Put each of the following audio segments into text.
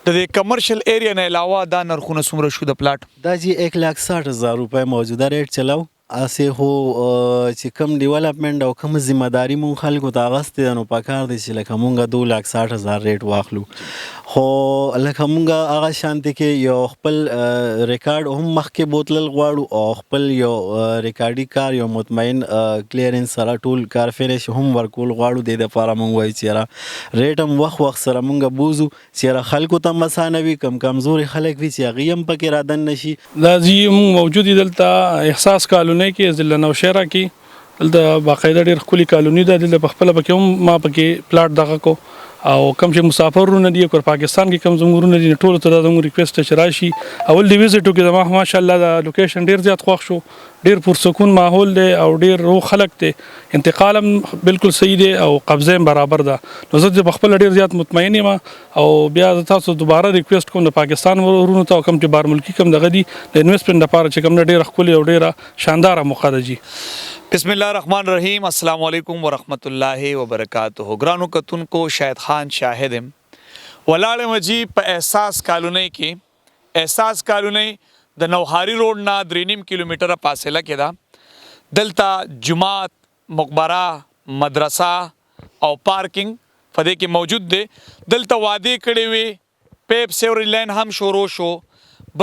د کمرشل ایریا نه علاوه دا نرخونه څومره شو د پلاټ؟ دا جی 1,60,000 روپۍ موجوده ریټ چلاو. اسې خو چې کوم ډیولپمنټ او کوم ذمہ داری مون خلکو ته اغستې ده نو پکار دی چې لکه مونږ 2,60,000 ریټ واخلو. خو لکه مونږ هغه شانتې کې یو خپل ریکارډ هم مخکې بوتلل غواړو او خپل یو ریکارډي کار یو مطمئن کلیرنس سره ټول کار فینش هم ورکول غواړو. د دې لپاره مونږ وایو چې یاره ریټ هم وخت سره مونږ بوزو چې یاره خلکو ته هم اسانه وي، کمزوري خلک وي چې هغوی هم پکې رادن نشي. دا جی مونږ موجود یو دلته احساس کالونۍ کې ضلع نوشهره کې دلته باقاعده ډېر ښکلې کالوني ده. دلته پخپله پکې هم ما پکې پلاټ دغه کو او کوم چې مسافرونه دي او پاکستان کې کوم زموږ دي ټولو ته دا زموږ ریکویسټ ده چې راشي. اول د ویزټو کې زما ماشاءالله د لوکیشن ډېر زیات خوښ شو، ډېر پرسکون ماحول دی او ډېر روغ خلک دی، انتقال هم بالکل صحیح دی او قبضه هم برابر ده. نو زه پخپله ډېر زیات مطمئن یم او بیا زه تاسو دوباره ریکویسټ کوم د پاکستان ورونو ته او کوم چې بار ملکي کوم دغه دي د انویسټمنټ لپاره چې کوم ډېره ښکلې او ډېره شانداره موقع ده جي. بسم الله الرحمن الرحیم. السلام علیکم ورحمت الله وبرکاتہ. ګرانو کتونکو شاهد خان شاهد یم ولاړ یم جی په احساس کالونۍ کې. احساس کالونۍ د نوهاري روډ نه 3.5 کیلومتره فاصله کې ده. دلته جماعت، مقبره، مدرسه او پارکینګ په دې کې موجود دی. دلته وعدې کړې وي، پیپ سیوري لین هم شروع شو.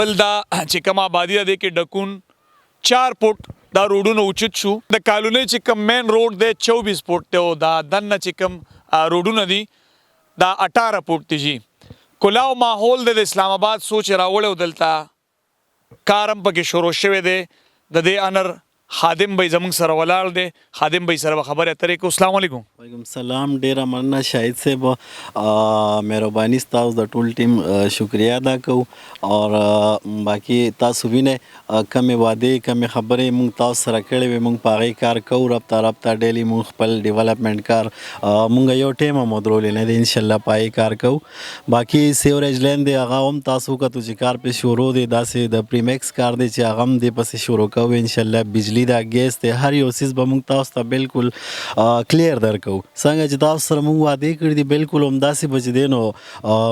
بل دا چې کوم آبادي ده کې ډکون 4 فوټ دا روډونه اوچت شو. د کالونۍ چې کوم مین روډ دی 24 فوټ دی او دا دننه چې کوم روډونه دي دا 18 فوټ دي جی. کلاو ماحول د اسلام آباد سوچ راوړو. دلته کارم پکې شروع شوی دی. د دې انر خادم به زمونږ سره ولاړ دی. خادم به سره خبرې اترې کوو. السلام علیکم. وعلیکم السلام. ډیره مننه شاهد صاحب، مهرباني ستاسو د ټول ټیم شکریا ادا کوو. او باقي تاسو وینئ کمې وعدې کمې خبرې مونږ تاسو سره کړې وې، مونږ په هغې کار کوو رابطه ډیلی مونږ خپل ډیولپمنټ کار مونږ یو ټیم هم ودرولې نه دی، انشاءالله په هغې کار کوو. باقي سیوریج لین دی هغه هم تاسو وکتو چې کار پې شروع دی، داسې د پریمیکس کار دی چې هغه هم دې پسې شروع کوو انشاءالله. بجلی دا ګیس دی هر یو څیز به مونږ تاسو ته بالکل کلیر درکوو. څنګه چې تاسو سره مونږ وعدې کړي دي بالکل همداسې به چې دی نو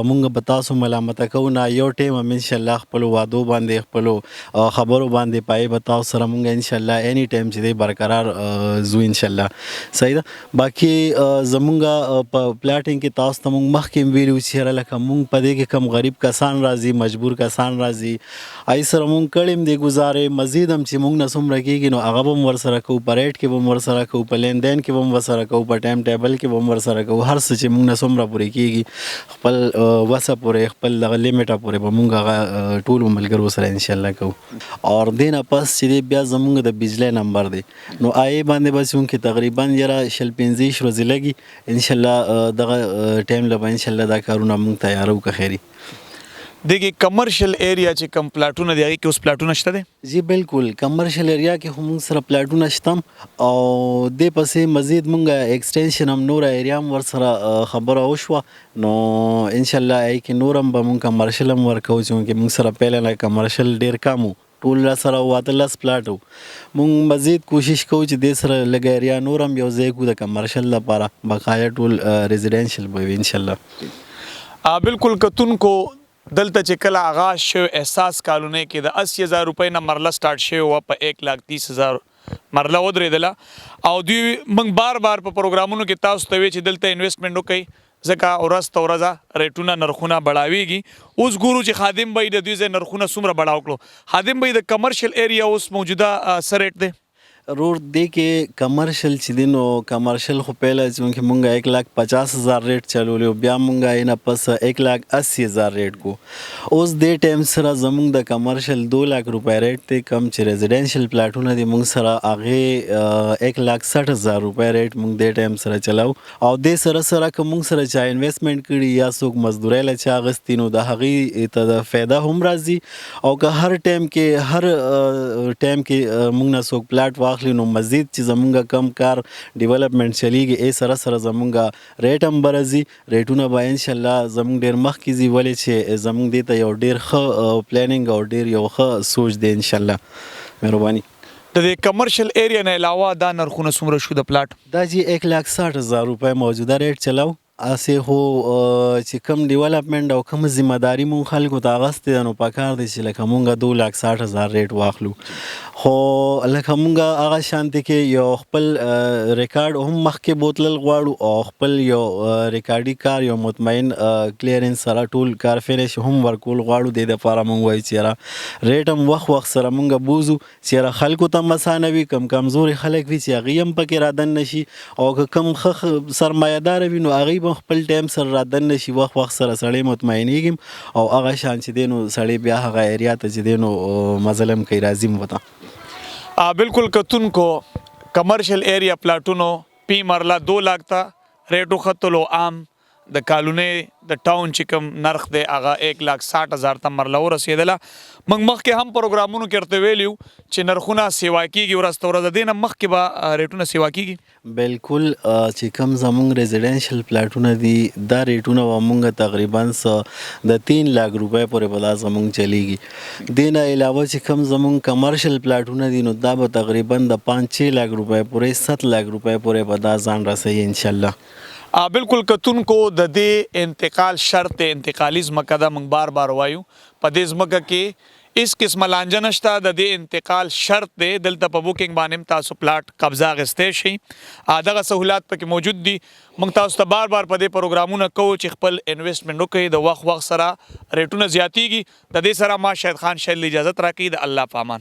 مونږ به تاسو ملامته کوو نه. یو ټیم هم انشاءالله خپلو وعدو باندې خپلو خبرو باندې پای به تاسو سره مونږ انشاءالله اینی ټایم چې دی برقرار زو انشاءالله. صحیح ده. باقي زمونږ په پلاټینګ کې تاسو ته مونږ مخکې ویلو چې لکه مونږ په دې کې کم غریب کسان راځي، مجبور کسان راځي، ای سره مونږ کړی دی ګزارې مزید هم چې مونږ نه څومره کېږي نو هغه به هم ورسره کوو، په ریټ کې به هم ورسره کوو، په لین دین کې به هم ورسره کوو، په ټایم ټیبل کې به هم ورسره کوو. هر څه چې مونږ نه څومره پورې کېږي خپل وسه پورې خپل دغه لیمټه پورې به مونږ هغه ټولو ملګرو سره انشاءالله کوو. او دې نه پس چې دی بیا زمونږ د بجلی نمبر دی نو هغې باندې به چونکې تقریبا یاره 15-20 ورځې لګي انشاءالله دغه ټایم له به انشاءالله دا کارونه مونږ تیارو که خیري. دغه کمرشل ایریا چې کوم پلاټونه دی هغې کې اوس پلاټونه شته دی؟ جی بالکل کمرشل ایریا کې هم موږ سره پلاټونه شته او دې پسې مزید موږ ایکسټینشن هم نوره ایریا هم ورسره خبره وشوه نو انشاءالله هغې کې نور هم به موږ کمرشل هم ورکوو چونکې موږ سره پیله نه کمرشل ډېر کم و، ټول را سره 18 پلاټ و. موږ مزید کوشش کوو چې دې سره لږه ایریا نور هم یو ځای کړو د کمرشل لپاره، بقایا ټول ریزیډینشل به وي انشاءالله. بالکل کتونکو دلته چې کله آغاز شو احساس کالونۍ کې د 80,000 روپۍ نه مرله سٹارټ شوې وه، په 1,30,000 مرله ودرېدله او دوی موږ بار بار په پروګرامونو کې تاسو ته وی چې دلته انویسټمنټ وکړئ ځکه ورځ ته ورځه ریټونه نرخونه بړاویږي. اوس ګورو چې خادم به د دوی ځای نرخونه څومره بړاو کړو. خادم به د کمرشل ایریا اوس موجوده څه ریټ دی؟ روډ دی کې کمرشل چې دی نو کمرشل خو پیله چونکې مونږ 1,50,000 ریټ چلولو بیا مونږ یې نه پس 1,80,000 ریټ کو. اوس دې ټایم سره زمونږ د کمرشل 2 لک روپۍ ریټ دی، کم چې ریزیډینشل پلاټونه دي مونږ سره هغې 1,60,000 روپۍ ریټ مونږ دې ټایم سره چلاو. او دې سره سره که مونږ سره چا انویسټمنټ کړي یا څوک مزدورۍ له چا اخیستي نو د هغې ته د فایده هم راځي او که هر ټایم کې مونږ نه څوک پلاټ واخلي نو مزید چې زمونږ کم کار ډیولپمنټ چلیږي ای سره سره زمونږ ریټ هم برځي، ریټونه به انشاءالله زمونږ ډېر مخکې ځي ولې چې زمونږ دې ته یو ډېر ښه پلانینګ او ډېر یو ښه سوچ دی انشاءالله. مهرباني. د کمرشل ایریا نه علاوه دا نرخونه څومره شو د پلاټ؟ دا جی 1,60,000 روپۍ موجوده ریټ چلاو اسې هو چې کوم ډیولپمنٹ او کوم ذمہ داری مون خلکو ته اغستې ده نو پکار دی چې لکه مونږ 2,60,000 ریټ واخلو خو لکه مونږ هغه شانتي کې یو خپل ریکارډ هم مخکې بوتلل غواړو او خپل یو ریکارډي کار یو مطمئن کلیرنس سره ټول کار فینش هم ورکول غواړو د لپاره مونږ وایي چې را ریټ هم وخت سره مونږ بوزو چې را خلکو ته مسانه وي کم کمزوري خلک وي چې هغه هم پکې رادن نشي او که کم سرمایه‌دار وي نو هغه به خپل ټایم سره رادن نشي وخت سره سړی مطمئنېږي او هغه شان چې دی نو سړی بیا هغه ایریا ته چې دی نو مظلم کوي راځي وته बिल्कुल कतुनको commercial area प्लाटونو پی مرله 2 लाख ته ریټو خطلو عام د کالونې د ټاون چې کوم نرخ دی هغه 1,60,000 ته مرله ورسېدله موږ مخکې هم پروګرامونو کې ورته ویلي وو چې نرخونه سیوا کېږي ورځ ته ورځ د دې نه مخکې به ریټونه سیوا کېږي بالکل چې کوم زمونږ ریزیډنشل پلاټونه دي دا ریټونه به مونږ تقریبا د 3 लाख روپۍ پورې به دا زمونږ چلیږي دې نه علاوه چې کوم زمونږ کمرشل پلاټونه دي نو دا به تقریبا د 5-6 लाख روپۍ پورې 7 लाख روپۍ پورې به دا ځان رسوي انشاءالله بالکل کتونکو د دې انتقال شرط انتقالي ځمکه ده موږ بار بار وایو په دې ځمکه کې اس قسمه لانجه نشته د دې انتقال شرط دی دلته په بوکینګ باندې تاسو پلاټ قبضه اخیستی شئ دغه سهولات پکې موجود دي موږ تاسو ته بار بار په دې پروګرامونه کوو چې خپل انویسټمنټ وکړئ د وخت سره ریټونه زیاتیږي د دې سره ما شاهد خان شیل اجازت راکړي د الله په امان